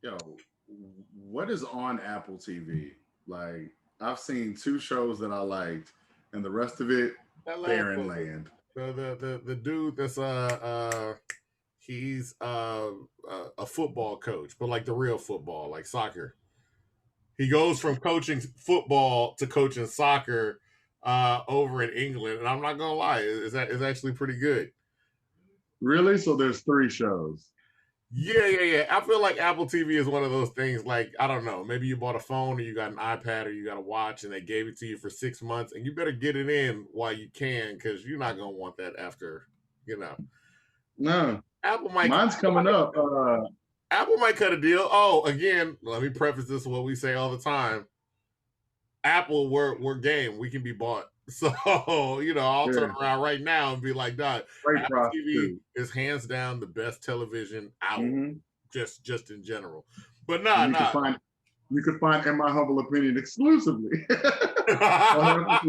Yo, what is on Apple TV? Like, I've seen two shows that I liked, and the rest of it, That last barren one, land. the dude that's he's a football coach, but like the real football, like soccer. He goes from coaching football to coaching soccer over in England, and I'm not gonna lie, it's actually pretty good. Really? So there's three shows. Yeah. I feel like Apple TV is one of those things. Like, I don't know, maybe you bought a phone or you got an iPad or you got a watch, and they gave it to you for 6 months, and you better get it in while you can, because you're not gonna want that after, you know. No, Apple might mine's coming up. Apple might cut a deal. Oh, again, let me preface this with what we say all the time. Apple, we're game. We can be bought. So, I'll turn around right now and be like, "Dog, Apple TV is hands down the best television out, just in general." But you could find, in my humble opinion, exclusively. I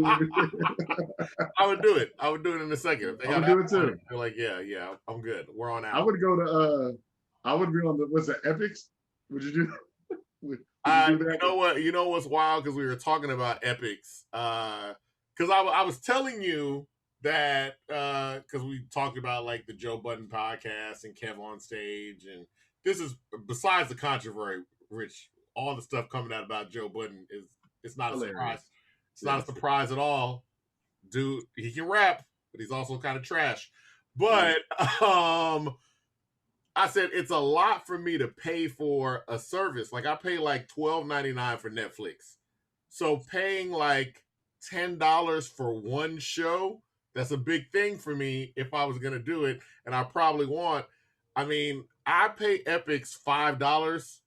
would do it. I would do it in a second. If they I would do it too. They're like, yeah, I'm good. We're on Apple. I would go to. I would be on the. What's it? Epics? Would you do? You know what? You know what's wild? Because we were talking about Epics. Because I was telling you that because we talked about like the Joe Budden podcast and Kev on Stage, and this is besides the controversy, Rich. All the stuff coming out about Joe Budden it's not hilarious. A surprise. It's not a surprise at all. Dude, he can rap, but he's also kind of trash. But I said it's a lot for me to pay for a service. Like I pay like $12.99 for Netflix. So paying like $10 for one show, that's a big thing for me if I was going to do it. And I probably I pay Epix $5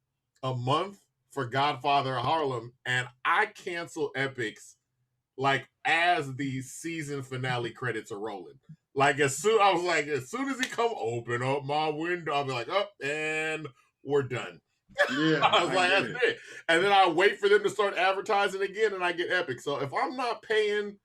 a month for Godfather of Harlem, and I cancel Epix like as the season finale credits are rolling. Like as soon as he come open up my window, I'll be like, and we're done. Yeah, I was like, that's it. And then I wait for them to start advertising again, and I get Epix. So if I'm not paying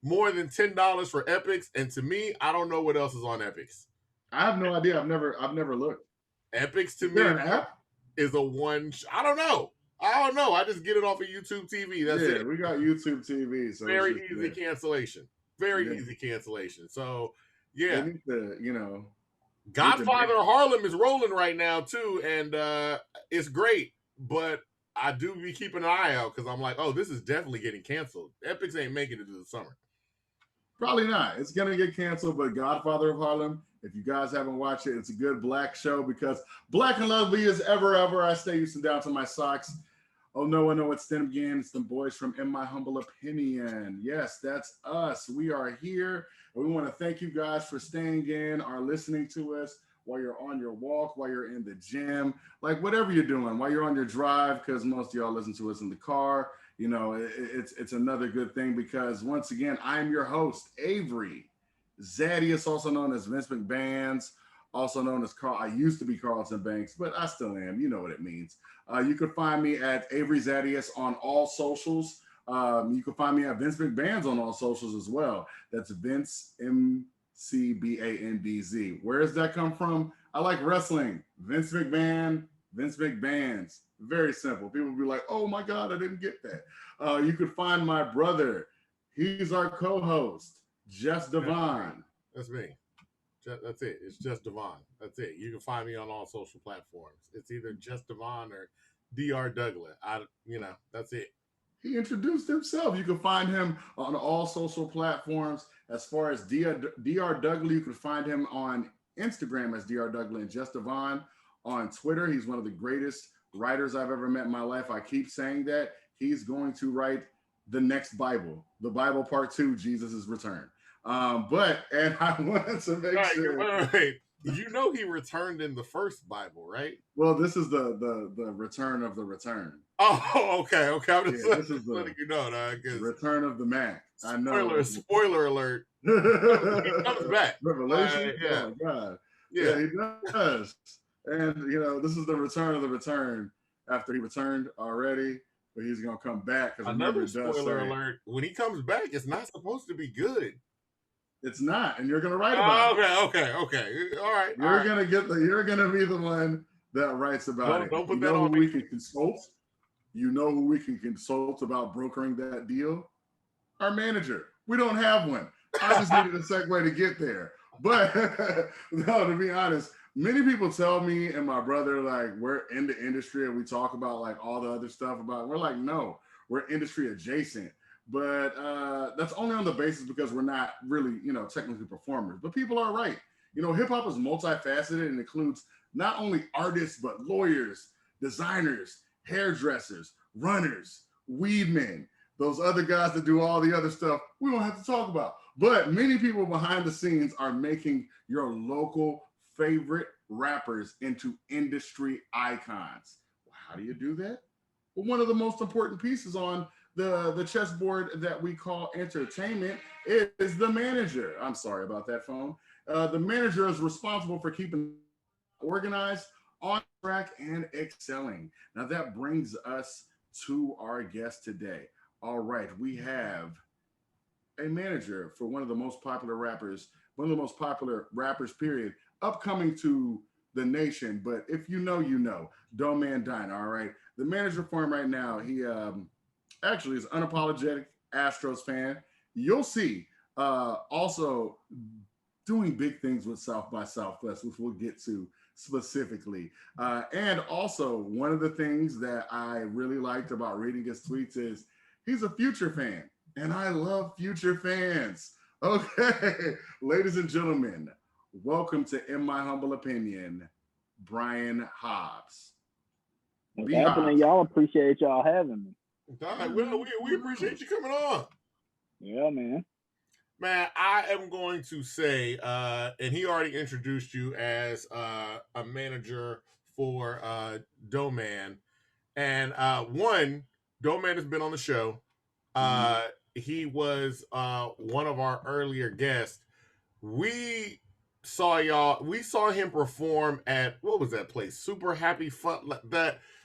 more than $10 for Epix, and to me, I don't know what else is on Epix. I have no idea. I've never looked. Epix to me an app? Is a one. I don't know. I just get it off of YouTube TV. That's it. We got YouTube TV. So very easy cancellation. Very easy cancellation. So, yeah. They need to, Godfather of Harlem is rolling right now, too. And it's great. But I do be keeping an eye out because I'm like, oh, this is definitely getting canceled. Epix ain't making it to the summer. Probably not. It's going to get canceled. But Godfather of Harlem, if you guys haven't watched it, it's a good black show because black and lovely as ever. I stay used to down to my socks. Oh, no one know it's them again. It's the boys from In My Humble Opinion. Yes, that's us. We are here. And we want to thank you guys for staying in or listening to us while you're on your walk, while you're in the gym, like whatever you're doing, while you're on your drive, because most of y'all listen to us in the car. It's another good thing because, once again, I'm your host, Avery Zadius, also known as Vince McBands, also known as Carl. I used to be Carlton Banks, but I still am. You know what it means. You can find me at Avery Zadius on all socials. You can find me at Vince McBandz on all socials as well. That's Vince McBandz. Where does that come from? I like wrestling. Vince McMahon, Vince McBandz. Very simple. People will be like, oh my God, I didn't get that. You could find my brother. He's our co-host, Just Devon. That's me. That's it. It's Just Devon. That's it. You can find me on all social platforms. It's either Just Devon or Dr. Douglas. That's it. He introduced himself. You can find him on all social platforms. As far as Dr. Douglas, you can find him on Instagram as Dr. Douglas and Just Devon. On Twitter, he's one of the greatest writers I've ever met in my life. I keep saying that. He's going to write the next Bible, the Bible Part 2, Jesus' Return. And I wanted to make sure. Wait. He returned in the first Bible, right? Well, this is the return of the return. Oh, okay. I'm just this is letting you know, Return of the Mac. I know. Spoiler alert. He comes back. Revelation. Oh my God. Yeah, he does. And this is the return of the return after he returned already. But he's gonna come back. Another spoiler alert. When he comes back, it's not supposed to be good. It's not, and you're gonna write about it. Okay. All right. You're gonna be the one that writes about it. Don't put You that know who on we me. can consult? You know who we can consult about brokering that deal? Our manager. We don't have one. I just needed a segue to get there. But no, to be honest, many people tell me and my brother, like, we're in the industry and we talk about like all the other stuff about, we're like, no, we're industry adjacent. But that's only on the basis because we're not really, technically performers. But people are right. Hip hop is multifaceted and includes not only artists, but lawyers, designers, hairdressers, runners, weed men, those other guys that do all the other stuff we don't have to talk about. But many people behind the scenes are making your local favorite rappers into industry icons. How do you do that? Well, one of the most important pieces on the chessboard that we call entertainment is the manager. I'm sorry about that phone. The manager is responsible for keeping organized, on track, and excelling. Now that brings us to our guest today. All right, we have a manager for one of the most popular rappers, period, upcoming to the nation. But if you know, Doeman DYNA, all right? The manager for him right now, he actually is unapologetic Astros fan. You'll see also doing big things with South by Southwest, which we'll get to specifically. And also, one of the things that I really liked about reading his tweets is he's a Future fan, and I love Future fans. Okay, ladies and gentlemen, welcome to In My Humble Opinion, Brian Hobbs. What's happening, y'all? Appreciate y'all having me. Well, we appreciate you coming on. Yeah, man. Man, I am going to say, and he already introduced you as a manager for Doeman. And Doeman has been on the show. He was one of our earlier guests. We saw him perform at, what was that place? Super Happy Fun.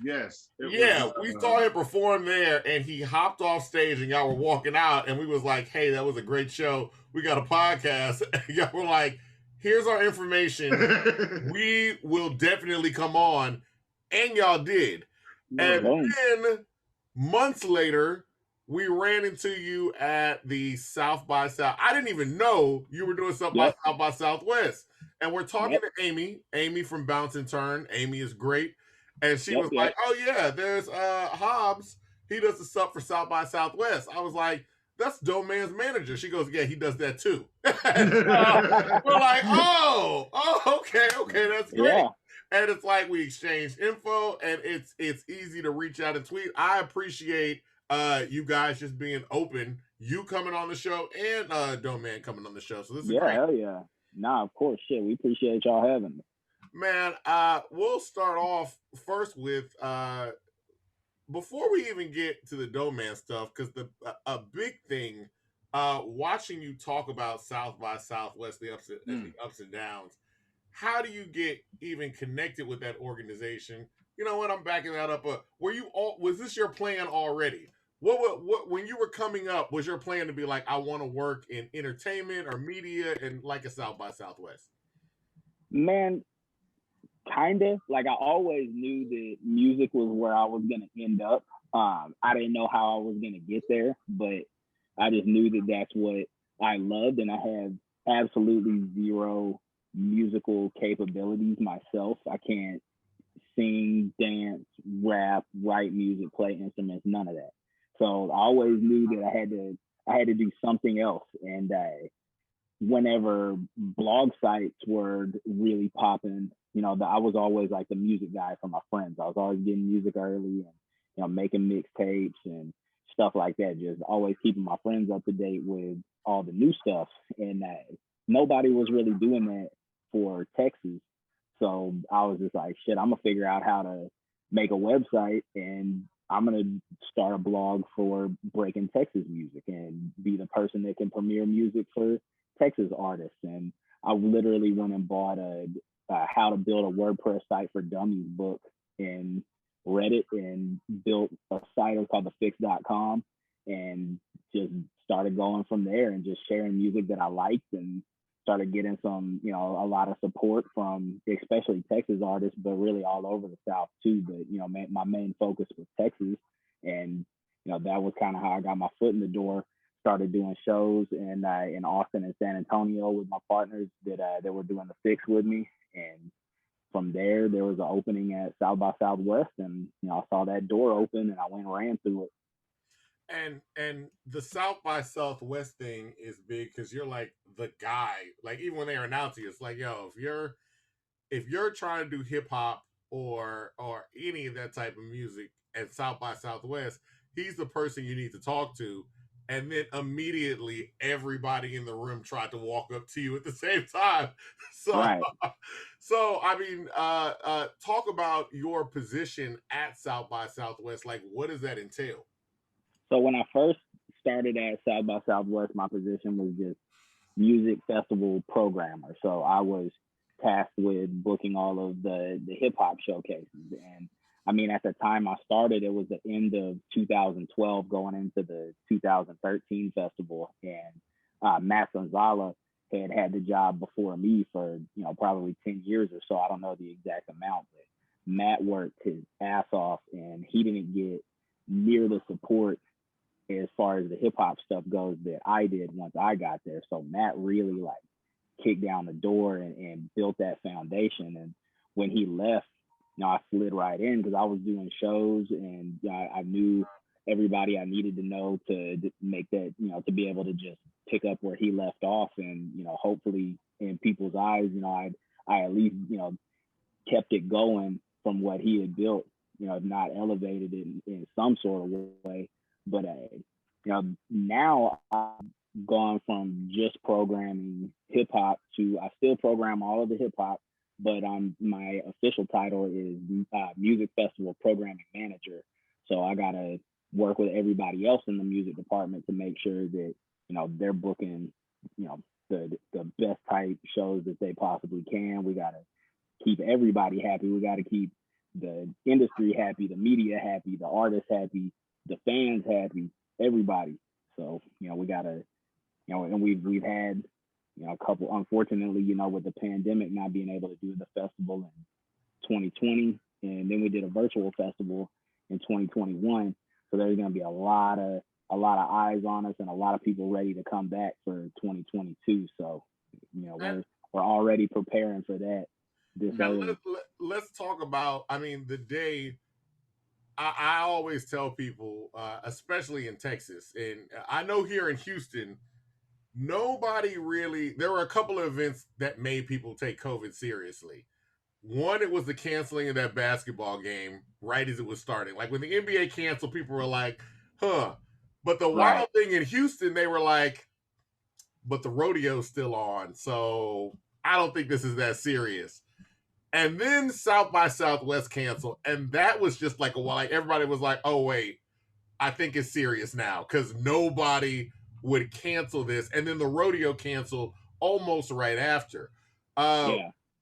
Yes. We saw him perform there, and he hopped off stage, and y'all were walking out, and we was like, hey, that was a great show. We got a podcast. And y'all were like, here's our information. We will definitely come on. And y'all did. And then months later, we ran into you at the South by South. I didn't even know you were doing something like South by Southwest. And we're talking to Amy from Bounce and Turn. Amy is great. And she was like, oh, yeah, there's Hobbs. He does the stuff for South by Southwest. I was like, that's Doeman's manager. She goes, yeah, he does that too. We're like, okay, that's great. Yeah. And it's like we exchanged info, and it's easy to reach out and tweet. I appreciate you guys just being open, you coming on the show, and Doeman coming on the show. So this is great. Hell yeah. Nah, of course, shit. We appreciate y'all having me. Man, we'll start off first with before we even get to the Doeman stuff, because a big thing, watching you talk about South by Southwest, the ups and downs. How do you get even connected with that organization? You know what? I'm backing that up. Was this your plan already? What when you were coming up, was your plan to be like, I want to work in entertainment or media and like a South by Southwest? Man, kind of. Like, I always knew that music was where I was going to end up. I didn't know how I was going to get there, but I just knew that that's what I loved, and I had absolutely zero musical capabilities myself. I can't sing, dance, rap, write music, play instruments, none of that. So I always knew that I had to do something else. And whenever blog sites were really popping, I was always like the music guy for my friends. I was always getting music early and making mixtapes and stuff like that. Just always keeping my friends up to date with all the new stuff. And nobody was really doing that for Texas. So I was just like, shit, I'm gonna figure out how to make a website, and I'm gonna start a blog for breaking Texas music and be the person that can premiere music for Texas artists. And I literally went and bought a how to build a WordPress site for dummies book and read it and built a site called thefix.com and just started going from there and just sharing music that I liked and started getting some, a lot of support from especially Texas artists, but really all over the South too. But, my main focus was Texas. And, that was kind of how I got my foot in the door. Started doing shows in Austin and San Antonio with my partners that were doing the fix with me. And from there was an opening at South by Southwest, and I saw that door open, and I went and ran through it. And the South by Southwest thing is big because you're like the guy. Like even when they announce you, it's like, yo, if you're trying to do hip hop or any of that type of music at South by Southwest, he's the person you need to talk to. And then immediately everybody in the room tried to walk up to you at the same time. So, right. So I mean, talk about your position at South by Southwest. Like, what does that entail? So when I first started at South by Southwest, my position was just music festival programmer. So I was tasked with booking all of the hip hop showcases. And I mean, at the time I started, it was the end of 2012 going into the 2013 festival. And Matt Sonzala had the job before me for, probably 10 years or so. I don't know the exact amount, but Matt worked his ass off, and he didn't get near the support as far as the hip hop stuff goes that I did once I got there. So Matt really like kicked down the door and built that foundation. And when he left, I slid right in because I was doing shows, and I knew everybody I needed to know to make that, to be able to just pick up where he left off. And, hopefully in people's eyes, I at least, kept it going from what he had built, if not elevated it in some sort of way. But, now I've gone from just programming hip hop to, I still program all of the hip hop, but my official title is Music Festival Programming Manager. So I got to work with everybody else in the music department to make sure that, they're booking, the best type shows that they possibly can. We got to keep everybody happy. We got to keep the industry happy, the media happy, the artists happy, the fans happy, everybody. So, we got to, and we've had, a couple, unfortunately, with the pandemic not being able to do the festival in 2020, and then we did a virtual festival in 2021. So there's going to be a lot of eyes on us and a lot of people ready to come back for 2022. So, we're already preparing for that. Let's talk about, I mean, the day. I always tell people, especially in Texas, and I know here in Houston, nobody really, there were a couple of events that made people take COVID seriously. One, it was the canceling of that basketball game right as it was starting. Like when the NBA canceled, people were like, huh. But the wild thing in Houston, they were like, but the rodeo's still on. So I don't think this is that serious. And then South by Southwest canceled. And that was just like everybody was like, oh, wait, I think it's serious now. Because nobody would cancel this. And then the rodeo canceled almost right after.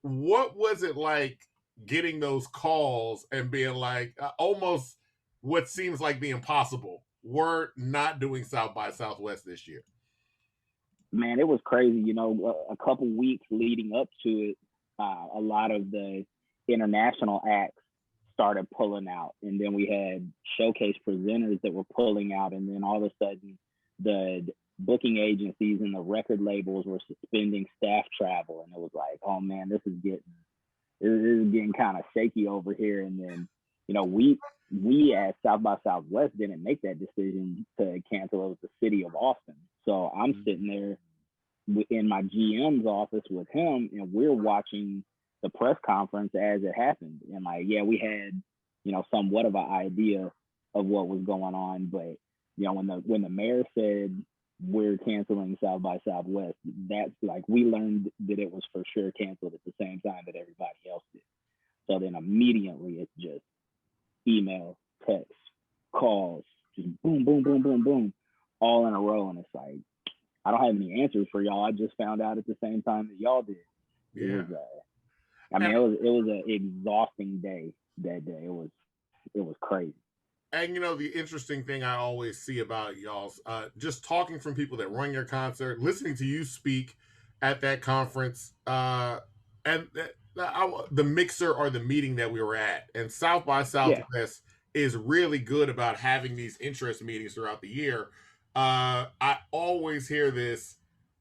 What was it like getting those calls and being like almost what seems like the impossible? We're not doing South by Southwest this year. Man, it was crazy. A couple weeks leading up to it, a lot of the international acts started pulling out. And then we had showcase presenters that were pulling out. And then all of a sudden, the booking agencies and the record labels were suspending staff travel. And it was like, oh, man, this is getting kind of shaky over here. And then, we at South by Southwest didn't make that decision to cancel. It was the city of Austin. So I'm sitting there in my GM's office with him, and we're watching the press conference as it happened. And we had, somewhat of an idea of what was going on. But, when the mayor said we're canceling South by Southwest, that's we learned that it was for sure canceled at the same time that everybody else did. So then immediately it's just email, text, calls, just boom, boom, boom, boom, boom, all in a row. And it's like, I don't have any answers for y'all. I just found out at the same time that y'all did. Yeah. It was an exhausting day that day. It was crazy. And the interesting thing I always see about y'all's just talking from people that run your concert, listening to you speak, at that conference, and the mixer or the meeting that we were at. And South by Southwest is really good about having these interest meetings throughout the year. I always hear this.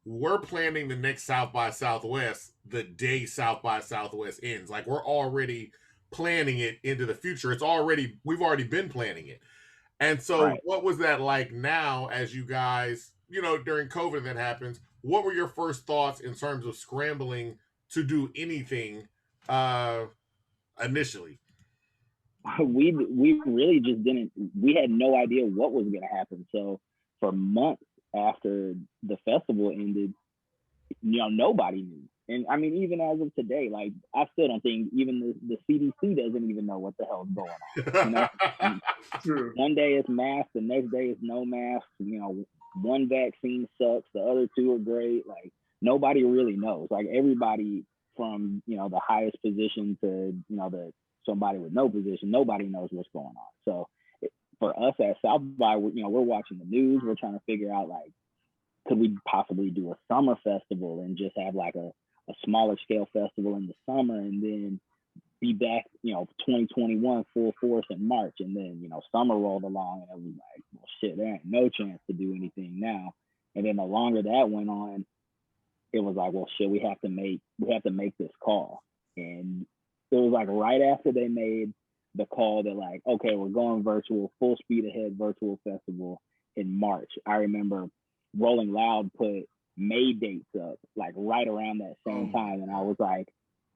We're planning the next South by Southwest the day South by Southwest ends. Like we're already planning it into the future. We've already been planning it. And so what was that like now as you guys, during COVID that happens, what were your first thoughts in terms of scrambling to do anything initially? We really just didn't. We had no idea what was going to happen. So for months after the festival ended, nobody knew. And I mean, even as of today, like I still don't think even the CDC doesn't even know what the hell's going on. True. One day it's mask, the next day it's no mask. One vaccine sucks, the other two are great. Like nobody really knows. Like everybody from the highest position to the somebody with no position, nobody knows what's going on. So for us at South by, we're watching the news. We're trying to figure out like, could we possibly do a summer festival and just have like a smaller scale festival in the summer and then be back, 2021 full force in March. And then, summer rolled along and it was like, well, shit, there ain't no chance to do anything now. And then the longer that went on, it was like, well, shit, we have to make this call. And it was like right after they made the call that like, okay, we're going virtual, full speed ahead virtual festival in March. I remember Rolling Loud put May dates up like right around that same time. And I was like,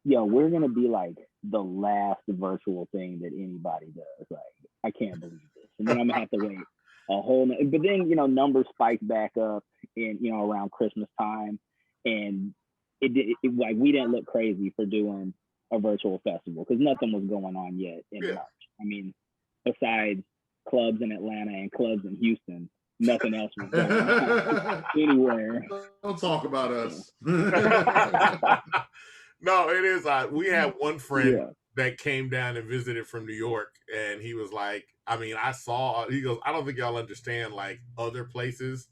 yo, we're going to be like the last virtual thing that anybody does. Like, I can't believe this. And then I'm going to have to wait a whole, but then, numbers spiked back up in, around Christmas time. And it like, we didn't look crazy for doing a virtual festival because nothing was going on yet in March. I mean, besides clubs in Atlanta and clubs in Houston, nothing else was going on anywhere. Don't talk about us. No, it is. We had one friend that came down and visited from New York, and he was like, I mean, he goes, I don't think y'all understand like other places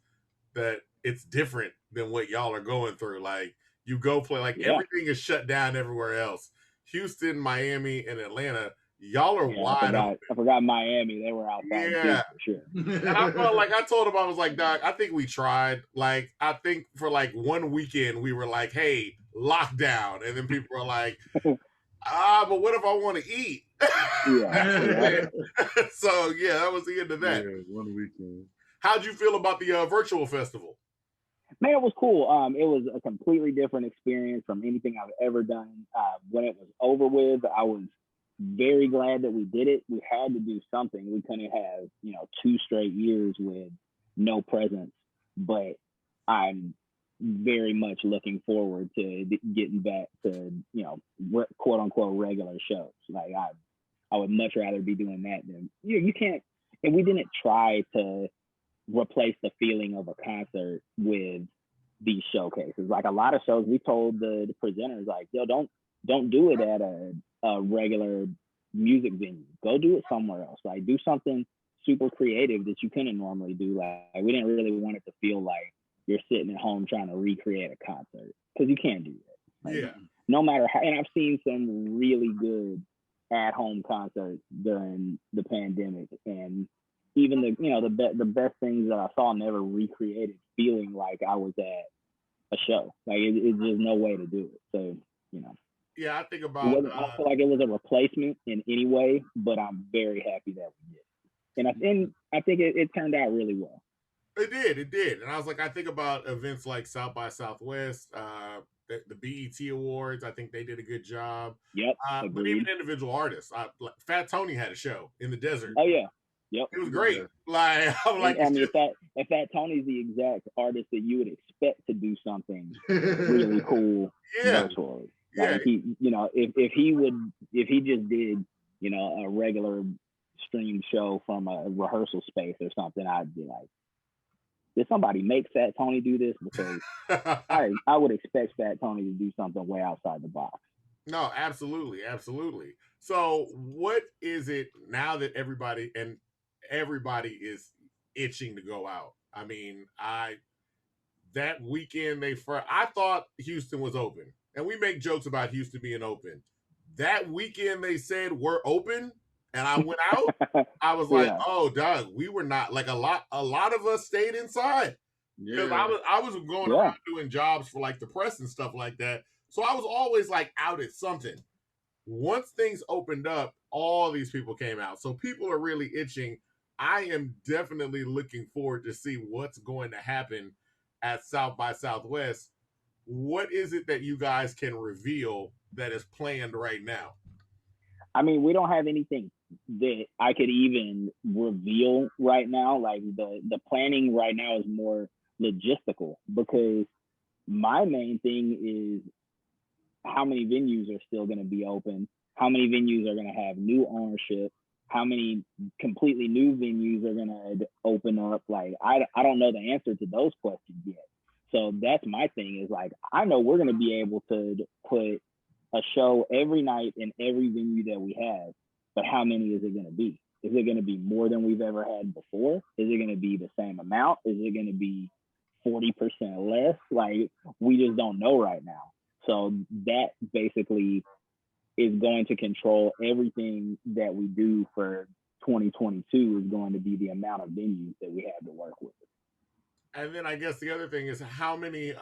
that it's different than what y'all are going through. Like you go play, like everything is shut down everywhere else. Houston, Miami, and Atlanta, y'all are wide open. I forgot Miami. They were outside too, for sure. And I felt like I told him, I was like, Doc, I think we tried. Like, I think for like one weekend we were like, hey, lockdown. And then people were like, but what if I want to eat? So that was the end of that. Yeah, one weekend. How'd you feel about the virtual festival? Man, it was cool. It was a completely different experience from anything I've ever done. When it was over with, I was very glad that we did it. We had to do something. We couldn't have, 2 straight years with no presence. But I'm very much looking forward to getting back to, quote unquote regular shows. Like I would much rather be doing that than you can't. And we didn't try to replace the feeling of a concert with these showcases. Like a lot of shows, we told the presenters like, yo, don't do it at a regular music venue. Go do it somewhere else. Like do something super creative that you couldn't normally do. Like we didn't really want it to feel like you're sitting at home trying to recreate a concert because you can't do that. Like, no matter how. And I've seen some really good at-home concerts during the pandemic, and even the best things that I saw never recreated feeling like I was at a show. Like it's just no way to do it. So I think about. I feel like it was a replacement in any way, but I'm very happy that we did. And I think it turned out really well. It did. And I was like, I think about events like South by Southwest, the BET Awards. I think they did a good job. Yep. But even individual artists. Fat Tony had a show in the desert. Oh yeah. Yep. It was great. Like I'm like, I mean, if Fat Tony's the exact artist that you would expect to do something really cool virtually. Like he, if he just did, a regular streamed show from a rehearsal space or something, I'd be like, did somebody make Fat Tony do this? Because I would expect Fat Tony to do something way outside the box. No, absolutely. So what is it now that everybody is itching to go out? I mean, that weekend I thought Houston was open. And we make jokes about Houston being open. That weekend they said we're open and I went out. I was like, oh, Doug, we were not, like, a lot of us stayed inside. Because I was going around doing jobs for like the press and stuff like that. So I was always like out at something. Once things opened up, all these people came out. So people are really itching. I am definitely looking forward to see what's going to happen at South by Southwest. What is it that you guys can reveal that is planned right now? I mean, we don't have anything that I could even reveal right now. Like the planning right now is more logistical, because my main thing is how many venues are still going to be open, how many venues are going to have new ownership, how many completely new venues are going to open up. Like, I don't know the answer to those questions yet. So that's my thing, is like, I know we're going to be able to put a show every night in every venue that we have, but how many is it going to be? Is it going to be more than we've ever had before? Is it going to be the same amount? Is it going to be 40% less? Like, we just don't know right now. So that basically is going to control everything that we do for 2022, is going to be the amount of venues that we have to work with. And then I guess the other thing is how many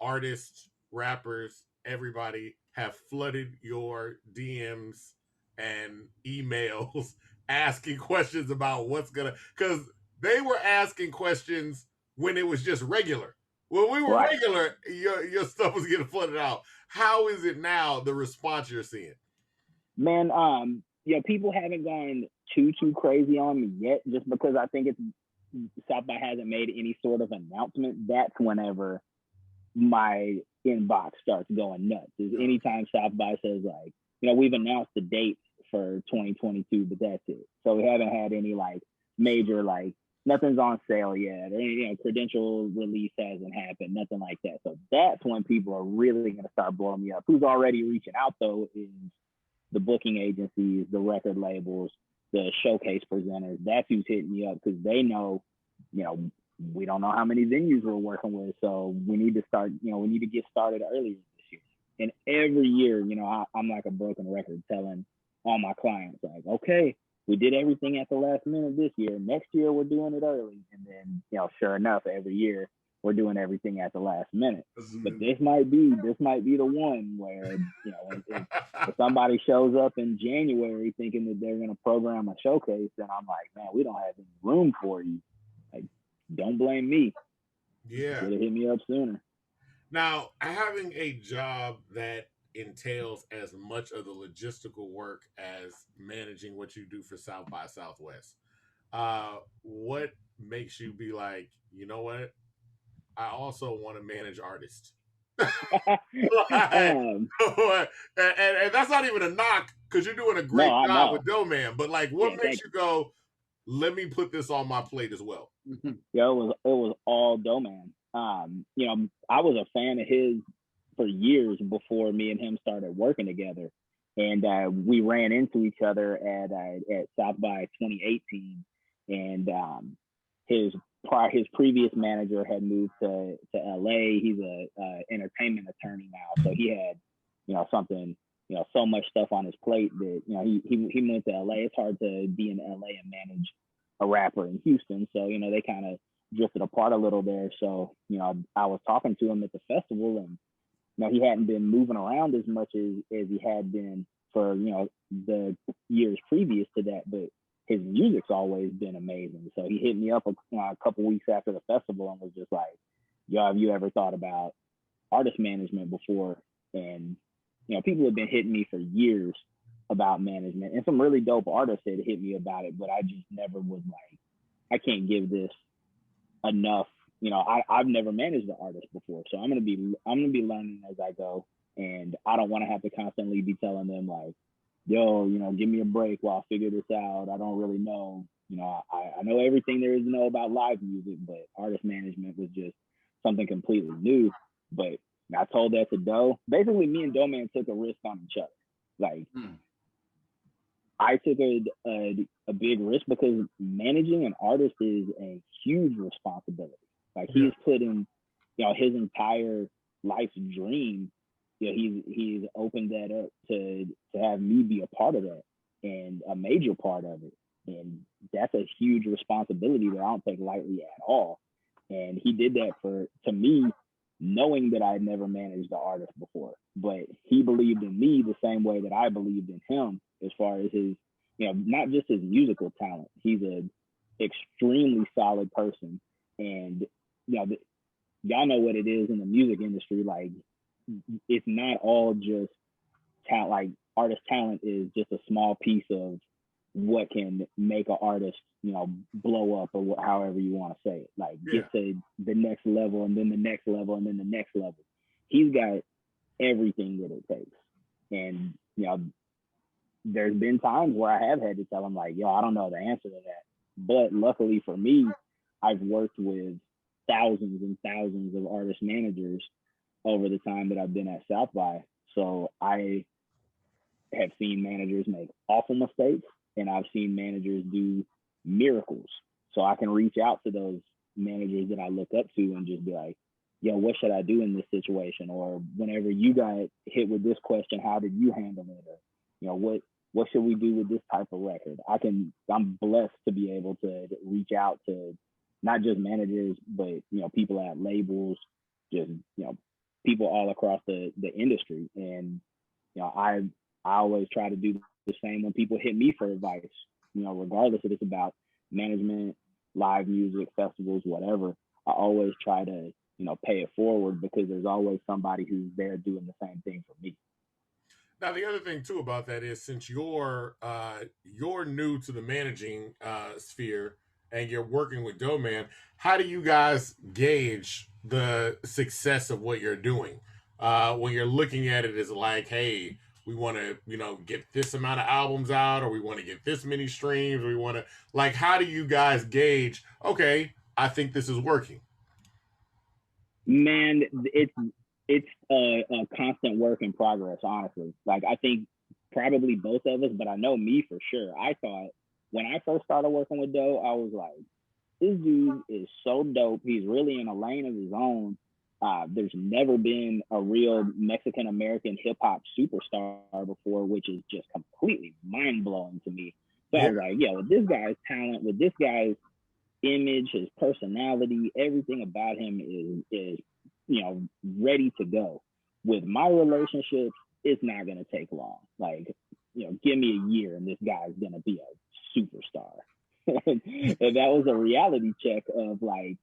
artists, rappers, everybody have flooded your DMs and emails asking questions about what's gonna, because they were asking questions when it was just regular. When we were regular, your stuff was getting flooded out. How is it now, the response you're seeing? Man, people haven't gone too crazy on me yet, just because I think South by hasn't made any sort of announcement. That's whenever my inbox starts going nuts. Is anytime South by says, like, we've announced the date for 2022, but that's it. So we haven't had any like major, like, nothing's on sale yet, or any, credential release hasn't happened, nothing like that. So that's when people are really going to start blowing me up. Who's already reaching out though is the booking agencies, the record labels, the showcase presenters. That's who's hitting me up, because they know, we don't know how many venues we're working with, so we need to start, we need to get started earlier this year. And every year, I'm like a broken record telling all my clients, like, okay, we did everything at the last minute this year. Next year, we're doing it early. And then, sure enough, every year we're doing everything at the last minute. But this might be the one where, if somebody shows up in January thinking that they're going to program a showcase, then I'm like, man, we don't have any room for you. Like, don't blame me. Yeah. Should have hit me up sooner. Now, having a job that entails as much of the logistical work as managing what you do for South by Southwest, what makes you be like, you know what, I also want to manage artists? And that's not even a knock, because you're doing a great job with Doeman, but like, what makes you go, let me put this on my plate as well? Yeah, it was all Doeman. I was a fan of his for years before me and him started working together, and we ran into each other at South by 2018, and his previous manager had moved to LA. He's a entertainment attorney now, so he had something, so much stuff on his plate that he went to LA. It's hard to be in LA and manage a rapper in Houston, so they kind of drifted apart a little there. So I was talking to him at the festival, and he hadn't been moving around as much as he had been for, the years previous to that, but his music's always been amazing. So he hit me up a couple weeks after the festival and was just like, yo, have you ever thought about artist management before? And, people have been hitting me for years about management, and some really dope artists had hit me about it, but I just never was like, I can't give this enough. I've never managed an artist before, so I'm gonna be learning as I go, and I don't want to have to constantly be telling them like, yo, give me a break while I figure this out. I don't really know. I know everything there is to know about live music, but artist management was just something completely new. But I told that to Doe. Basically, me and Doeman took a risk on each other. Like, I took a big risk, because managing an artist is a huge responsibility. Like, he's putting his entire life's dream, he's opened that up to have me be a part of that, and a major part of it. And that's a huge responsibility that I don't take lightly at all. And he did that to me, knowing that I had never managed an artist before. But he believed in me the same way that I believed in him, as far as his, not just his musical talent. He's an extremely solid person. And, y'all know what it is in the music industry. Like, it's not all just talent. Like, artist talent is just a small piece of what can make an artist, blow up, or however you want to say it. Like, get to the next level, and then the next level, and then the next level. He's got everything that it takes. And, there's been times where I have had to tell him, like, yo, I don't know the answer to that. But luckily for me, I've worked with thousands and thousands of artist managers over the time that I've been at South by. So I have seen managers make awful mistakes, and I've seen managers do miracles. So I can reach out to those managers that I look up to and just be like, yo, what should I do in this situation? Or whenever you got hit with this question, how did you handle it? Or, what should we do with this type of record? I'm blessed to be able to reach out to not just managers, but, people at labels, just, people all across the industry. And, I always try to do the same when people hit me for advice, regardless if it's about management, live music, festivals, whatever. I always try to, pay it forward, because there's always somebody who's there doing the same thing for me. Now, the other thing too about that is, since you're new to the managing sphere and you're working with Doeman, how do you guys gauge the success of what you're doing? When you're looking at it as like, hey, we want to, get this amount of albums out, or we want to get this many streams, or we want to, like, how do you guys gauge, okay, I think this is working? Man, it's a constant work in progress, honestly. Like, I think probably both of us, but I know me for sure. I thought when I first started working with Doe, I was like, this dude is so dope. He's really in a lane of his own. There's never been a real Mexican-American hip-hop superstar before, which is just completely mind-blowing to me. So I was like, yeah, with this guy's talent, with this guy's image, his personality, everything about him is ready to go. With my relationships, it's not going to take long. Like, give me a year and this guy's going to be a superstar. And that was a reality check of, like,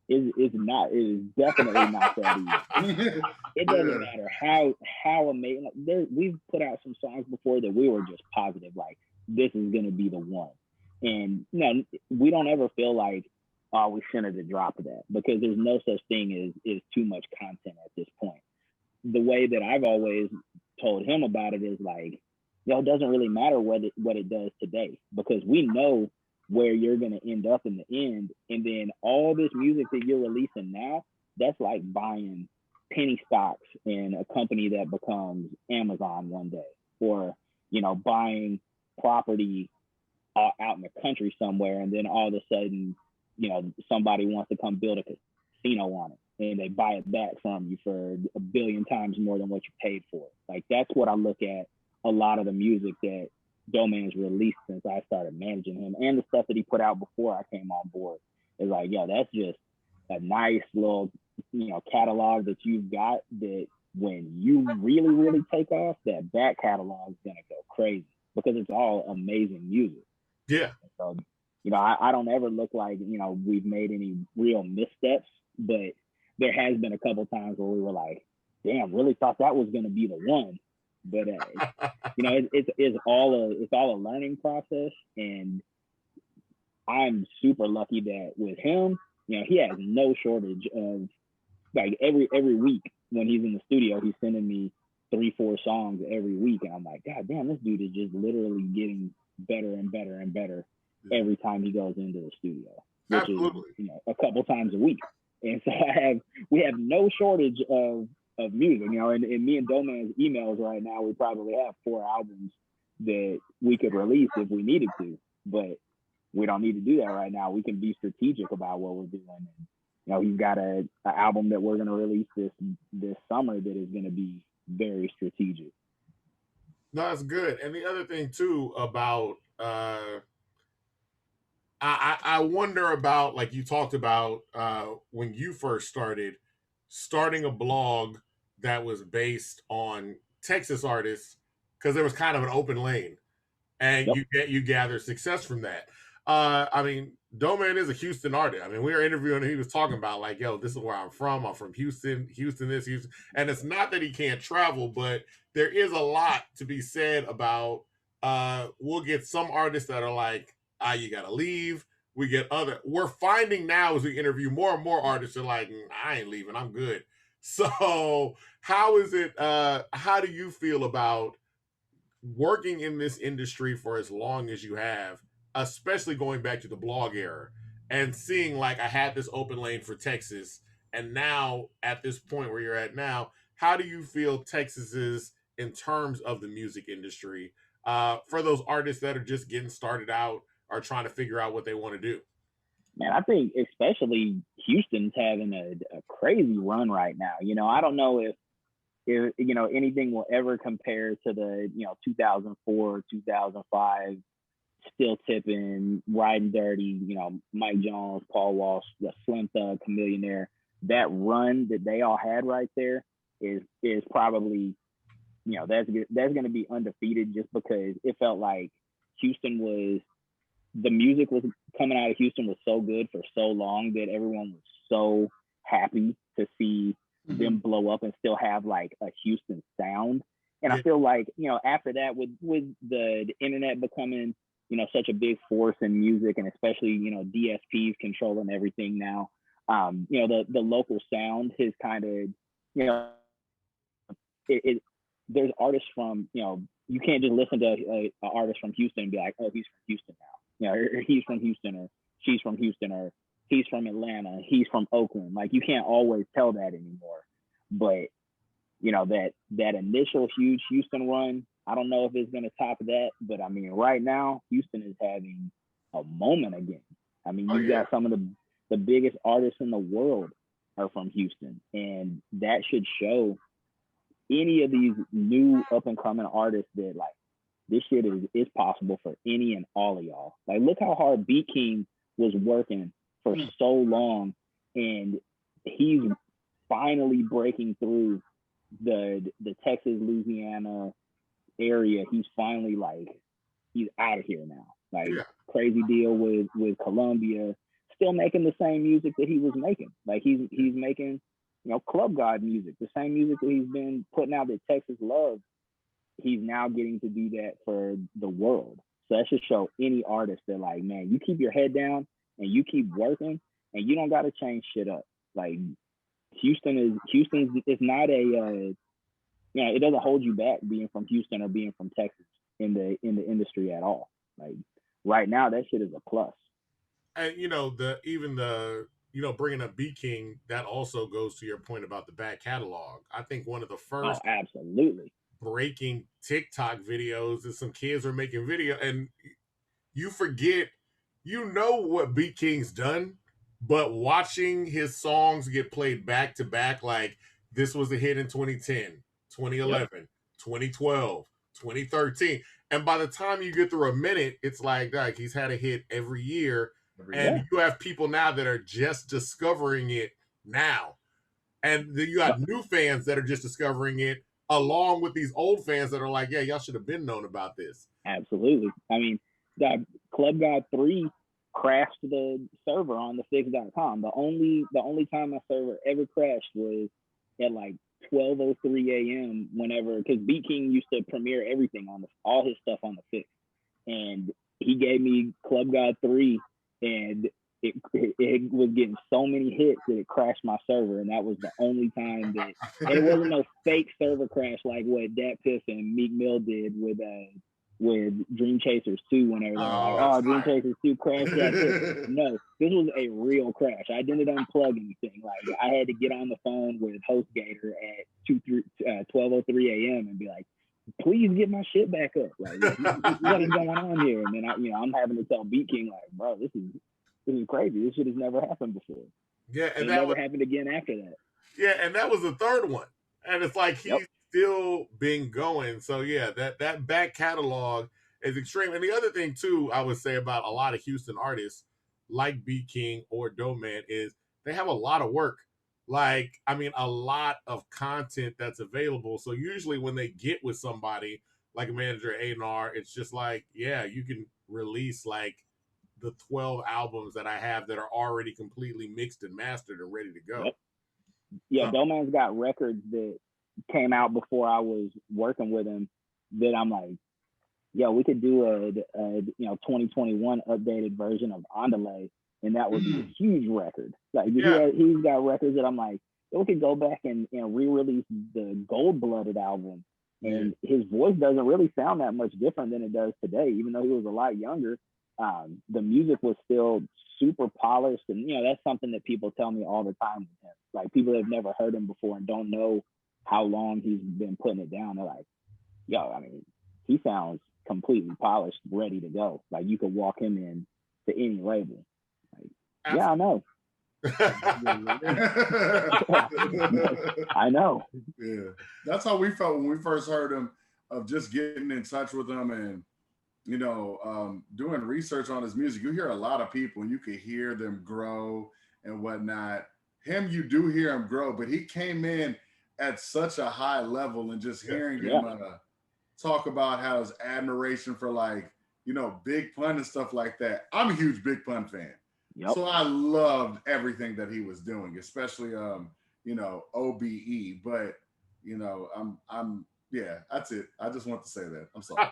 it is definitely not that easy. It doesn't matter how amazing. We've put out some songs before that we were just positive, like, this is going to be the one. And we don't ever feel like, oh, we shouldn't have dropped that, because there's no such thing as too much content at this point. The way that I've always told him about it is like, it doesn't really matter what it does today, because we know where you're going to end up in the end. And then all this music that you're releasing now, that's like buying penny stocks in a company that becomes Amazon one day, or, buying property out in the country somewhere, and then all of a sudden, somebody wants to come build a casino on it, and they buy it back from you for 1 billion times more than what you paid for it. Like, that's what I look at a lot of the music that Doeman's released since I started managing him, and the stuff that he put out before I came on board. Is like, that's just a nice little, catalog that you've got, that when you really, really take off, that back catalog is going to go crazy, because it's all amazing music. Yeah. So, I don't ever look like, we've made any real missteps, but there has been a couple times where we were like, damn, really thought that was going to be the one. But, it's all a learning process. And I'm super lucky that with him, he has no shortage of, like, every week when he's in the studio, he's sending me 3-4 songs every week. And I'm like, God damn, this dude is just literally getting better and better and better every time he goes into the studio, which Absolutely. is, a couple times a week. And so we have no shortage of music, and in me and Doeman's emails right now, we probably have 4 albums that we could release if we needed to, but we don't need to do that right now. We can be strategic about what we're doing. he's got a album that we're going to release this summer that is going to be very strategic. No, that's good. And the other thing too about I wonder about, like you talked about when you first starting a blog that was based on Texas artists, because there was kind of an open lane, and you gather success from that. I mean, Doeman is a Houston artist. I mean, we were interviewing him. He was talking about like, yo, this is where I'm from. I'm from Houston, Houston, Houston. And it's not that he can't travel, but there is a lot to be said about, we'll get some artists that are like, you got to leave. We're finding now as we interview more and more artists are like, I ain't leaving. I'm good. So how is it, how do you feel about working in this industry for as long as you have, especially going back to the blog era and seeing like I had this open lane for Texas, and now at this point where you're at now, how do you feel Texas is in terms of the music industry for those artists that are just getting started out or trying to figure out what they want to do? Man, I think especially Houston's having a crazy run right now. I don't know if anything will ever compare to the 2004, 2005 Still Tipping, Riding Dirty, Mike Jones, Paul Walsh, the Slim Thug, Chamillionaire. That run that they all had right there is probably that's going to be undefeated, just because it felt like the music was coming out of Houston was so good for so long that everyone was so happy to see them blow up and still have like a Houston sound. And I feel like, after that, with the internet becoming, such a big force in music, and especially, DSPs controlling everything now, the local sound has kind of, there's artists from, you can't just listen to an artist from Houston and be like, oh, he's from Houston now. Or he's from Houston, or she's from Houston, or he's from Atlanta, he's from Oakland. Like, you can't always tell that anymore. But, that initial huge Houston run, I don't know if it's going to top that. But, I mean, right now, Houston is having a moment again. I mean, you've got some of the biggest artists in the world are from Houston. And that should show any of these new up-and-coming artists that, like, this shit is possible for any and all of y'all. Like, look how hard Beat King was working for so long, and he's finally breaking through the Texas, Louisiana area. He's finally he's out of here now. Like, crazy deal with Columbia, still making the same music that he was making. Like, he's making, Club God music, the same music that he's been putting out that Texas loves. He's now getting to do that for the world. So that should show any artist that, like, man, you keep your head down and you keep working, and you don't got to change shit up. Like, Houston is not it doesn't hold you back being from Houston or being from Texas in the industry at all. Like, right now, that shit is a plus. And bringing up B King, that also goes to your point about the back catalog. I think one of the first absolutely breaking TikTok videos is some kids are making video, and you forget, what B King's done, but watching his songs get played back to back, like this was a hit in 2010, 2011, 2012, 2013. And by the time you get through a minute, it's like he's had a hit every year. And you have people now that are just discovering it now. And then you got new fans that are just discovering it, along with these old fans that are like, yeah, y'all should have been known about this. Absolutely. I mean, that Club God 3 crashed the server on the fix.com. The only time my server ever crashed was at like 12:03 a.m. whenever, because Beat King used to premiere everything on all his stuff on the fix. And he gave me Club God 3, and it was getting so many hits that it crashed my server, and that was the only time that. And it wasn't no fake server crash like what Dat Piff and Meek Mill did with Dream Chasers 2, whenever they're like, "Oh, Dream Chasers 2 crashed." No, this was a real crash. I didn't unplug anything. Like, I had to get on the phone with HostGator at 12:03 a.m. and be like, please get my shit back up. Like, what is going on here? And then I'm having to tell Beat King, like, bro, this is crazy. This shit has never happened before. Yeah, and It that never happened again after that. Yeah, and that was the third one. And it's like he's still been going. So yeah, that back catalog is extreme. And the other thing too, I would say about a lot of Houston artists like B King or Doeman is they have a lot of work. Like, I mean, a lot of content that's available. So usually when they get with somebody like a manager A&R, it's just like, yeah, you can release like the 12 albums that I have that are already completely mixed and mastered and ready to go. Yeah, Doeman's got records that came out before I was working with him that I'm like, yo, we could do a 2021 updated version of Andale, and that would be a huge record. Like he's got records that I'm like, we could go back and re-release the Gold Blooded album, and his voice doesn't really sound that much different than it does today, even though he was a lot younger. The music was still super polished, and that's something that people tell me all the time with him. Like, people that have never heard him before and don't know how long he's been putting it down, they're like, yo, I mean, he sounds completely polished, ready to go. Like, you could walk him in to any label. Like, yeah, I know. I know. Yeah, that's how we felt when we first heard him, of just getting in touch with him and doing research on his music. You hear a lot of people and you could hear them grow and whatnot. Him, you do hear him grow, but he came in at such a high level, and just hearing him talk about how his admiration for Big Pun and stuff like that. I'm a huge Big Pun fan. So I loved everything that he was doing, especially OBE. But I'm yeah, that's it. I just want to say that. I'm sorry.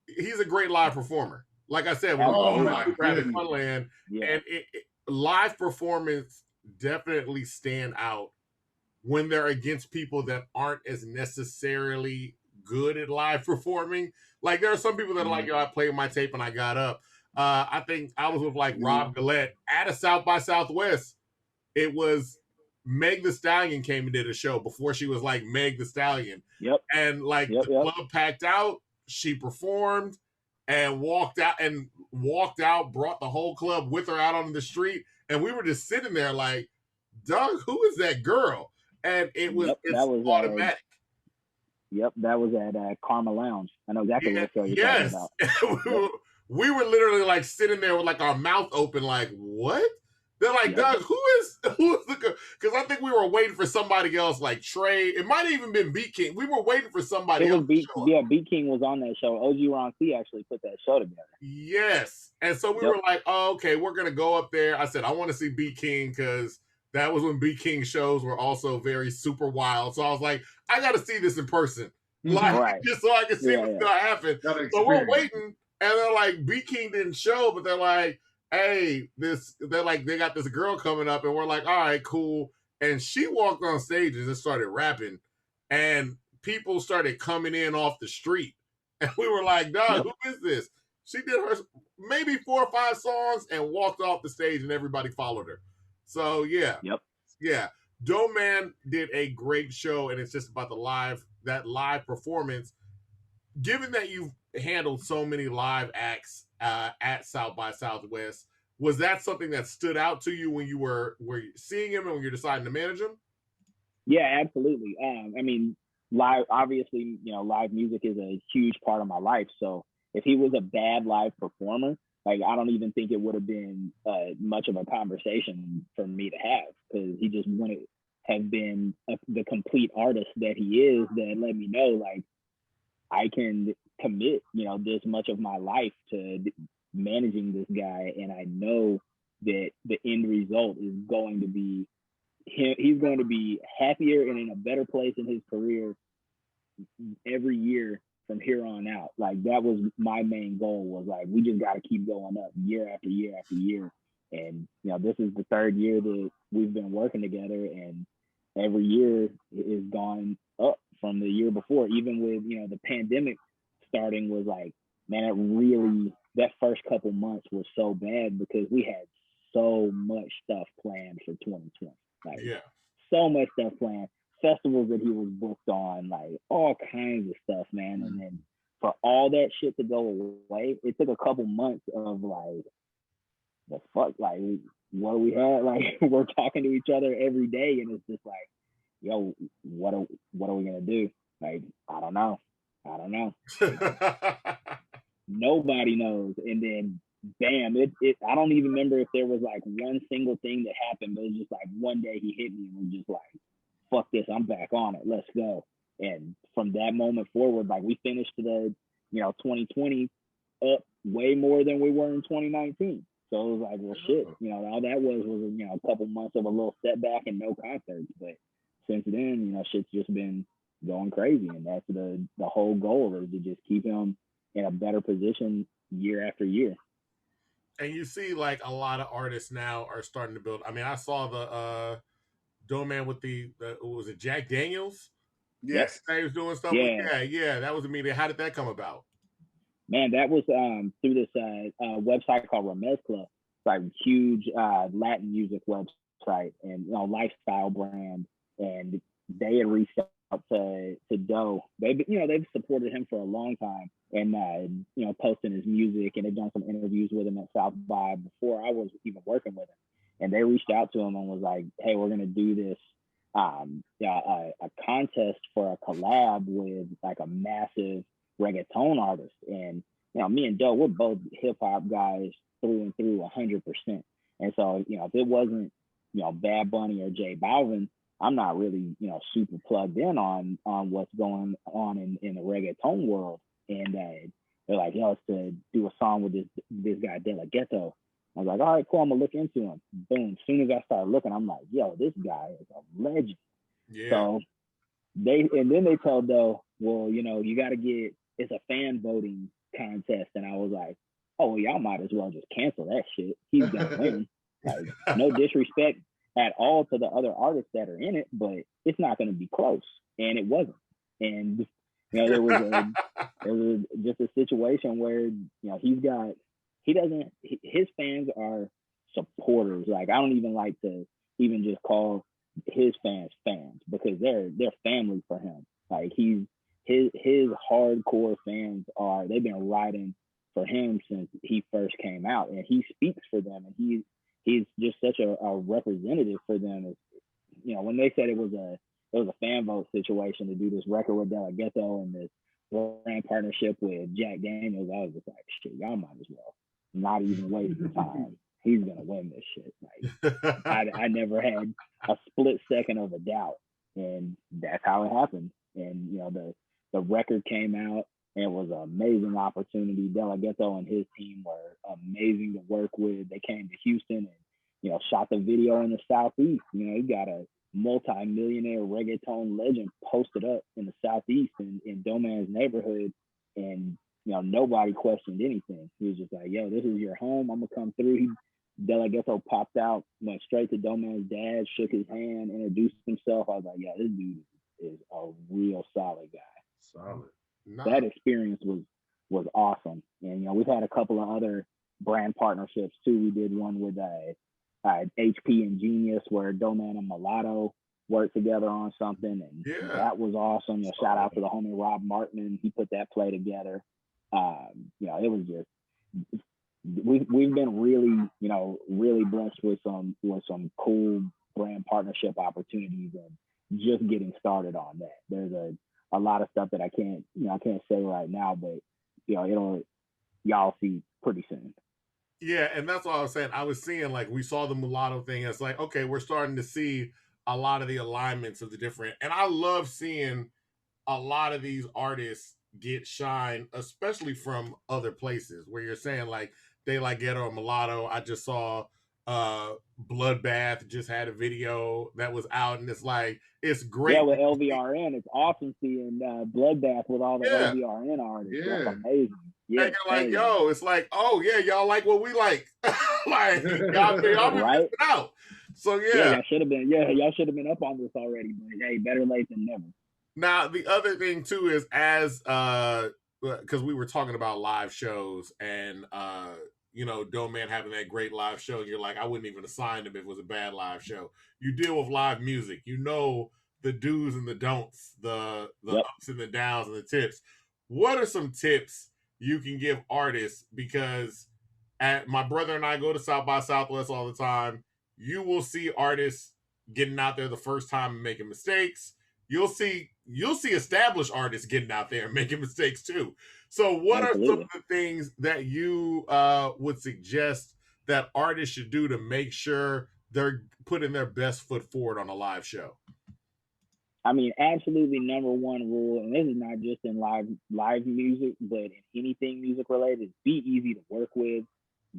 He's a great live performer. Like I said, Rabbit Funland, and live performance definitely stand out when they're against people that aren't as necessarily good at live performing. Like, there are some people that are like, I played my tape and I got up. I think I was with Rob Gillette at a South by Southwest. It was Meg the Stallion came and did a show before she was like Meg the Stallion. And the club packed out. She performed and walked out, brought the whole club with her out on the street. And we were just sitting there like, Doug, who is that girl? And it's automatic. That was at Karma Lounge. I know exactly what show you're talking about. We were literally like sitting there with like our mouth open, like, what? They're like, Doug, who is the girl? Because I think we were waiting for somebody else, like Trey. It might have even been B King. We were waiting for somebody else. B King was on that show. OG Ron C actually put that show together. Yes. And so we were like, oh, okay, we're going to go up there. I said, I want to see B King, because that was when B King shows were also very super wild. So I was like, I got to see this in person. Just so I can see what's going to happen. So we're waiting, and they're like, B King didn't show, but they're like, hey, they got this girl coming up, and we're like, all right, cool. And she walked on stage and just started rapping, and people started coming in off the street. And we were like, Dog, who is this? She did her maybe 4 or 5 songs and walked off the stage, and everybody followed her. So yeah. Doeman did a great show, and it's just about that live performance. Given that you've handled so many live acts at South by Southwest, was that something that stood out to you when you were seeing him and when you're deciding to manage him? Yeah, absolutely. I mean, live music is a huge part of my life. So if he was a bad live performer, like, I don't even think it would have been much of a conversation for me to have, because he just wouldn't have been the complete artist that he is, that let me know, like, I can commit, this much of my life to managing this guy, and I know that the end result is going to be he's going to be happier and in a better place in his career every year from here on out. Like, that was my main goal, was like, we just got to keep going up year after year after year. And this is the 3rd year that we've been working together, and every year is gone up from the year before. Even with the pandemic starting, was like, man, that first couple months was so bad, because we had so much stuff planned for 2020. Like, so much stuff planned, festivals that he was booked on, like all kinds of stuff, man. And then for all that shit to go away, it took a couple months of like the fuck, like, what do we have? Like, we're talking to each other every day, and it's just like, yo, what are we gonna do? Like, I don't know. Nobody knows. And then, bam, I don't even remember if there was like one single thing that happened, but it was just like one day he hit me and was just like, fuck this, I'm back on it, let's go. And from that moment forward, like, we finished the 2020 up way more than we were in 2019. So it was like, well, shit, all that was a couple months of a little setback and no concerts. But since then, shit's just been going crazy, and that's the whole goal, is to just keep him in a better position year after year. And you see, like, a lot of artists now are starting to build. I mean, I saw the Doeman with the was it Jack Daniels? Yes. He was doing stuff. Yeah. Yeah, that was immediate. How did that come about? Man, that was through this website called Ramez Club. It's like a huge Latin music website and lifestyle brand, and they had reached out to Doe. They've supported him for a long time, and posting his music, and they've done some interviews with him at South by before I was even working with him. And they reached out to him and was like, "Hey, we're gonna do this a contest for a collab with like a massive reggaeton artist." And me and Doe, we're both hip hop guys through and through, 100%. And so if it wasn't Bad Bunny or J Balvin, I'm not really super plugged in on what's going on in the reggaeton world. And they're like, "Yo, it's to do a song with this guy De La Ghetto." I was like, "All right, cool, I'm gonna look into him." Boom. As soon as I started looking, I'm like, "Yo, this guy is a legend." Yeah. So then they told Doe, "Well, you got to get, it's a fan voting contest." And I was like, "Oh, well, y'all might as well just cancel that shit. He's gonna win." Like, no disrespect at all to the other artists that are in it, but it's not going to be close. And it wasn't. And there was just a situation where his fans are supporters. Like, I don't even like to even just call his fans, because they're family for him. Like, his hardcore fans they've been riding for him since he first came out, and he speaks for them, and he's just such a representative for them. When they said it was a fan vote situation to do this record with De La Ghetto and this brand partnership with Jack Daniels, I was just like, shit, y'all might as well not even waste the time. He's gonna win this shit. Like, I never had a split second of a doubt, and that's how it happened. And the record came out, and it was an amazing opportunity. De La Ghetto and his team were amazing to work with. They came to Houston and shot the video in the Southeast. You got a multi-millionaire reggaeton legend posted up in the Southeast in Doeman's neighborhood, and nobody questioned anything. He was just like, "Yo, this is your home. I'm gonna come through." De La Ghetto popped out, went straight to Doeman's dad, shook his hand, introduced himself. I was like, "Yeah, this dude is a real solid guy." Solid. Nice. That experience was awesome. And we've had a couple of other brand partnerships too. We did one with HP and Genius, where Doeman and Mulatto worked together on something, and that was awesome. Shout out to the homie Rob Martman. He put that play together. It was just, we've been really really blessed with some cool brand partnership opportunities, and just getting started on that. There's a lot of stuff that I can't say right now, but y'all see pretty soon. Yeah, and that's what I was saying. I was seeing, like, we saw the Mulatto thing. It's like, okay, we're starting to see a lot of the alignments of the different, and I love seeing a lot of these artists get shine, especially from other places, where you're saying, like, De La Ghetto or Mulatto. I just saw Bloodbath just had a video that was out, and it's like, it's great. Yeah, with LVRN, it's awesome seeing Bloodbath with all the LVRN artists. Yeah. That's amazing. Yeah, like, yo, it's like, oh yeah, y'all like what we like. Like, y'all been missing out. So y'all should have been up on this already, but hey, better late than never. Now, the other thing too is, as because we were talking about live shows, and Doeman having that great live show, you're like, I wouldn't even assign him if it was a bad live show. You deal with live music, the do's and the don'ts, the ups and the downs and the tips. What are some tips you can give artists? Because my brother and I go to South by Southwest all the time. You will see artists getting out there the first time and making mistakes. You'll see established artists getting out there and making mistakes too. So what are some of the things that you would suggest that artists should do to make sure they're putting their best foot forward on a live show? I mean, absolutely number one rule, and this is not just in live music, but in anything music related, be easy to work with,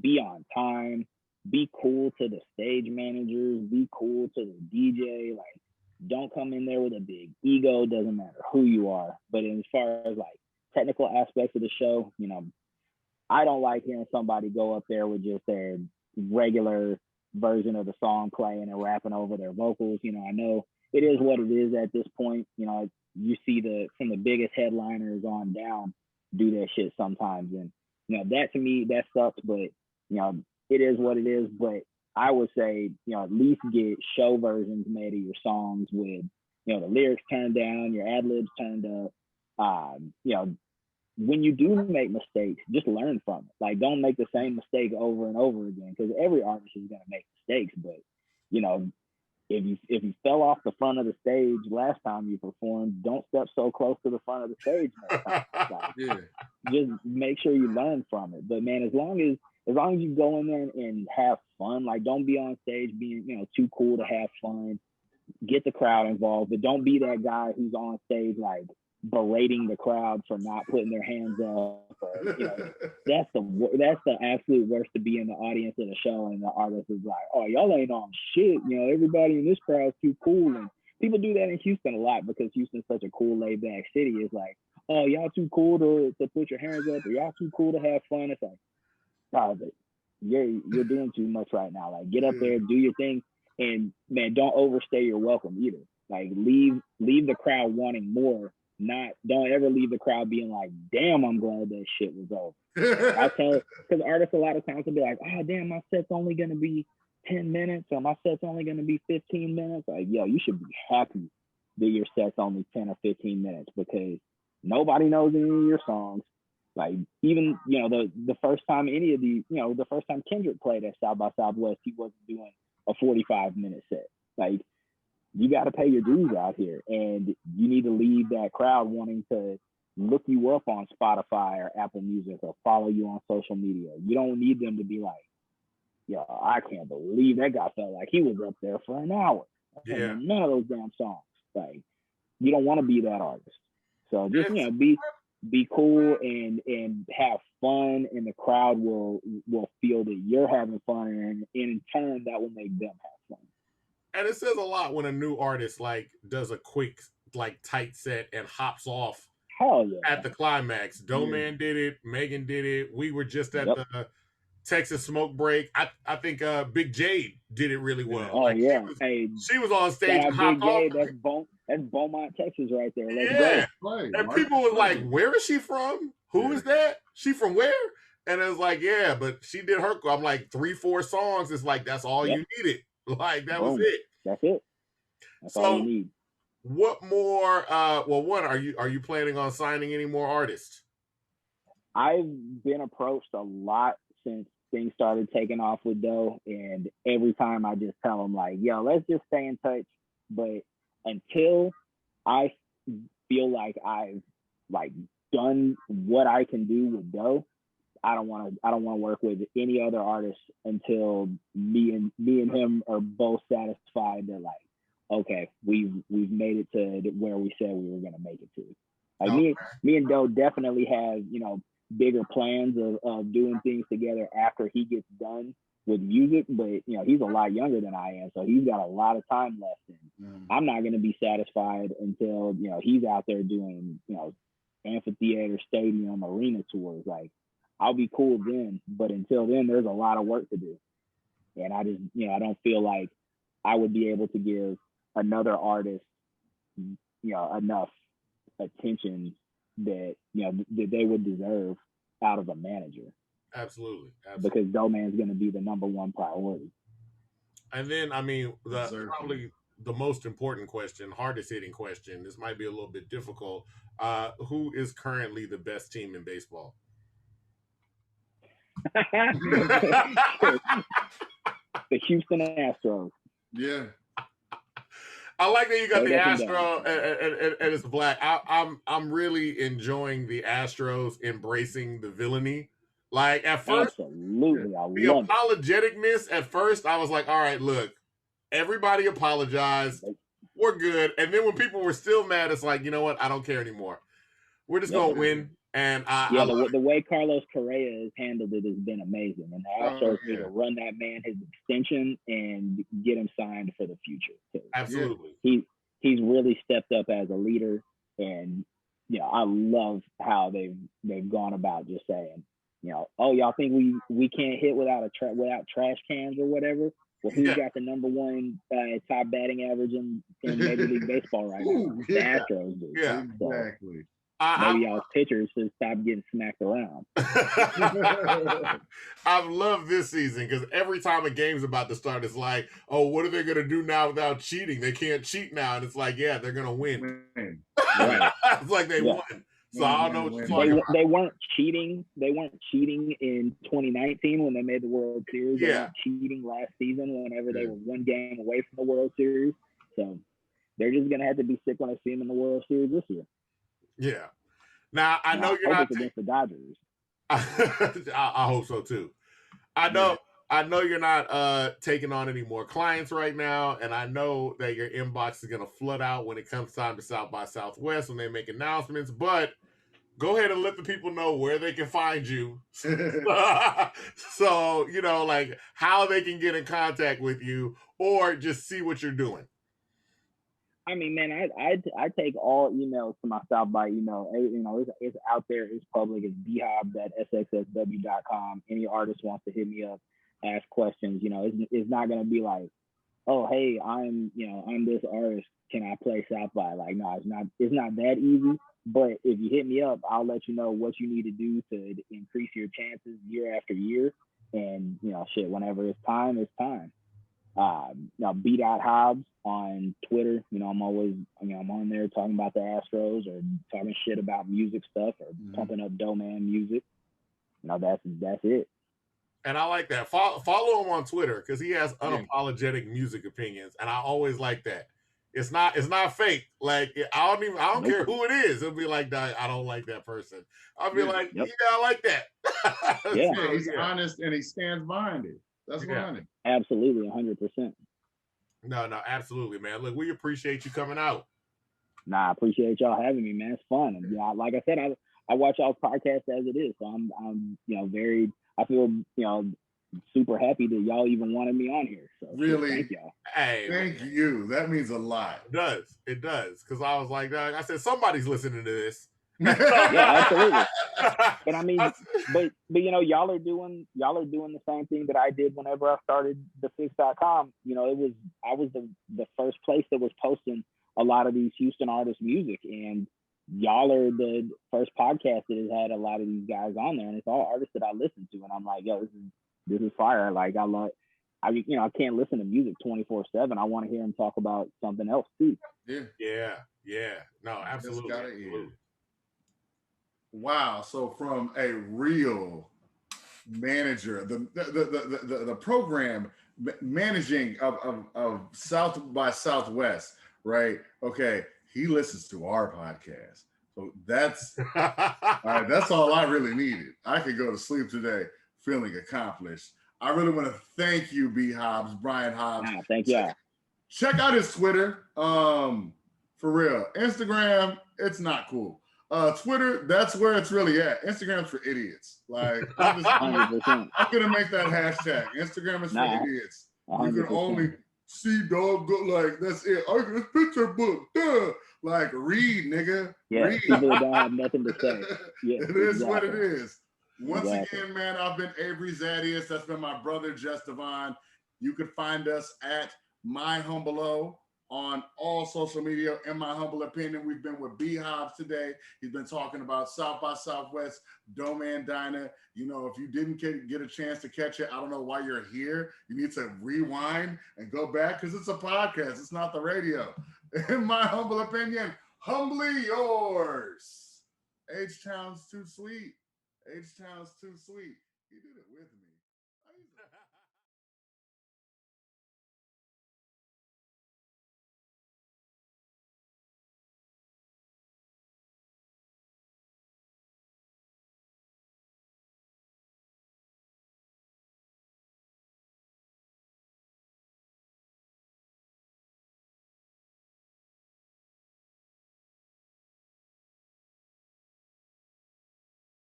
be on time, be cool to the stage managers, be cool to the DJ. Like, don't come in there with a big ego, doesn't matter who you are. But as far as like technical aspects of the show, you know, I don't like hearing somebody go up there with just their regular version of the song playing and rapping over their vocals. You know, I know it is what it is at this point. You know, you see from the biggest headliners on down do that shit sometimes. And, you know, that to me, that sucks, but, you know, it is what it is. But I would say, you know, at least get show versions made of your songs with, you know, the lyrics turned down, your ad libs turned up. You know, when you do make mistakes, just learn from it. Like, don't make the same mistake over and over again, because every artist is going to make mistakes. But, you know, if you fell off the front of the stage last time you performed, don't step so close to the front of the stage next time. Like, just make sure you learn from it. But man, as long as you go in there and have fun, like, don't be on stage being, you know, too cool to have fun. Get the crowd involved, but don't be that guy who's on stage like berating the crowd for not putting their hands up. Or, you know, that's the absolute worst, to be in the audience of the show and the artist is like, oh, y'all ain't on shit. You know, everybody in this crowd's too cool. And people do that in Houston a lot, because Houston's such a cool, laid back city. It's like, oh, y'all too cool to put your hands up, or y'all too cool to have fun. It's like, stop it. You're doing too much right now. Like, get up there, do your thing, and man, don't overstay your welcome either. Like, leave the crowd wanting more. Don't ever leave the crowd being like, damn, I'm glad that shit was over. I tell, because artists a lot of times will be like, oh damn, my set's only gonna be 10 minutes, or my set's only gonna be 15 minutes. Like, yo, you should be happy that your set's only 10 or 15 minutes, because nobody knows any of your songs. Like, even, you know, the first time the first time Kendrick played at South by Southwest, he wasn't doing a 45-minute set. Like, you got to pay your dues out here, and you need to leave that crowd wanting to look you up on Spotify or Apple Music or follow you on social media. You don't need them to be like, yo, I can't believe that guy felt like he was up there for an hour. Yeah. None of those damn songs. Like, you don't want to be that artist. So just, you know, be cool and have fun, and the crowd will feel that you're having fun, and in turn that will make them have fun. And it says a lot when a new artist like does a quick, like, tight set and hops off at the climax. Doeman did it, Megan did it. We were just at the Texas Smoke Break. I think Big Jade did it really well. Oh, like, yeah. She was on stage and hopped off. That's Beaumont, Texas right there. Let's go. And people was like, where is she from? Who is that? She from where? And it was like, yeah, but she did her. I'm like, 3-4 songs. It's like, that's all you needed. Like, that was it. That's it. That's all you need. What more? One, are you planning on signing any more artists? I've been approached a lot since things started taking off with Doe, and every time I just tell them like, yo, let's just stay in touch. But until I feel like I've like done what I can do with Doe, I don't want to work with any other artist until me and him are both satisfied that, like, okay, we've made it to where we said we were going to make it to. Like, me and Doe definitely have, you know, bigger plans of doing things together after he gets done with music, but, you know, he's a lot younger than I am, so he's got a lot of time left, and I'm not going to be satisfied until, you know, he's out there doing, you know, amphitheater, stadium, arena tours. Like, I'll be cool then, but until then, there's a lot of work to do. And I just, you know, I don't feel like I would be able to give another artist, you know, enough attention that, you know, that they would deserve out of a manager. Absolutely. Because Doeman's going to be the number one priority. And then, I mean, probably the most important question, hardest hitting question, this might be a little bit difficult. Who is currently the best team in baseball? The Houston Astros. Yeah. I like that you got They the got them Astro and it's black. I'm really enjoying the Astros embracing the villainy. Like at first, Absolutely, I the love it. apologeticness at first, I was like, all right, look, everybody apologized. We're good. And then when people were still mad, it's like, you know what? I don't care anymore. We're just going to win. And the way Carlos Correa has handled it has been amazing. And the Astros need to run that man his extension and get him signed for the future. Absolutely. He's really stepped up as a leader. And, you know, I love how they've gone about just saying, you know, oh, y'all think we can't hit without trash cans or whatever? Well, who's got the number one top batting average in Major League Baseball right now? The Astros do. Yeah, exactly. Maybe y'all pitchers should stop getting smacked around. I've loved this season because every time a game's about to start, it's like, oh, what are they going to do now without cheating? They can't cheat now. And it's like, yeah, they're going to win. Right. It's like they won. So I don't know what you're talking about. They weren't cheating. They weren't cheating in 2019 when they made the World Series. They weren't cheating last season whenever they were one game away from the World Series. So they're just going to have to be sick when they see them in the World Series this year. Yeah. Now I know you're not against the Dodgers. I hope so too. I know you're not taking on any more clients right now, and I know that your inbox is gonna flood out when it comes time to South by Southwest when they make announcements. But go ahead and let the people know where they can find you, so you know, like how they can get in contact with you or just see what you're doing. I mean, man, I take all emails to my South by email. You know, it's out there. It's public. It's bhobbs@sxsw.com. Any artist wants to hit me up, ask questions. You know, it's not gonna be like, oh, hey, I'm this artist. Can I play South by? Like, no, it's not that easy. But if you hit me up, I'll let you know what you need to do to increase your chances year after year. And you know, shit, whenever it's time, it's time. Now B.Hobbs on Twitter, you know, I'm always, I'm on there talking about the Astros or talking shit about music stuff or pumping up Doeman music. You know, that's it. And I like that. Follow him on Twitter because he has unapologetic music opinions, and I always like that. It's not fake. Like I don't care who it is. It'll be like, I don't like that person. I'll be like, I like that. He's honest and he stands behind it. That's funny. Absolutely, 100%. No, absolutely, man. Look, we appreciate you coming out. Nah, I appreciate y'all having me, man. It's fun. And like I said, I watch y'all's podcast as it is. So I'm I feel, super happy that y'all even wanted me on here. So really, thank y'all. Hey, thank you. That means a lot. It does. Because I was like, I said, somebody's listening to this. Yeah, absolutely. But I mean, but y'all are doing the same thing that I did whenever I started thefix.com. I was the first place that was posting a lot of these Houston artists' music, and y'all are the first podcast that has had a lot of these guys on there, and it's all artists that I listen to, and I'm like, yo, this is fire. Like I can't listen to music 24/7. I want to hear them talk about something else too. Yeah. No, absolutely. Wow. So from a real manager, the program managing of South by Southwest, right? Okay. He listens to our podcast. So that's all right. That's all I really needed. I could go to sleep today feeling accomplished. I really want to thank you, B.Hobbs, Brian Hobbs. Thank you. Check out his Twitter. For real. Instagram, it's not cool. Twitter, that's where it's really at. Instagram's for idiots. Like I'm gonna make that hashtag. Instagram is for idiots. 100%. You can only see dog go like that's it. It's picture book. Duh. Like read, nigga. Yeah, read. People don't have nothing to say. Yeah, it is what it is. Once again, man, I've been Avery Zadius. That's been my brother, Just Devon. You could find us at My Humble O on all social media. In my humble opinion, we've been with B.Hobbs today. He's been talking about South by Southwest, Doeman DYNA. If you didn't get a chance to catch it, I don't know why you're here. You need to rewind and go back because it's a podcast. It's not the radio. In my humble opinion, humbly yours. H-Town's too sweet. H-Town's too sweet. He did it with me.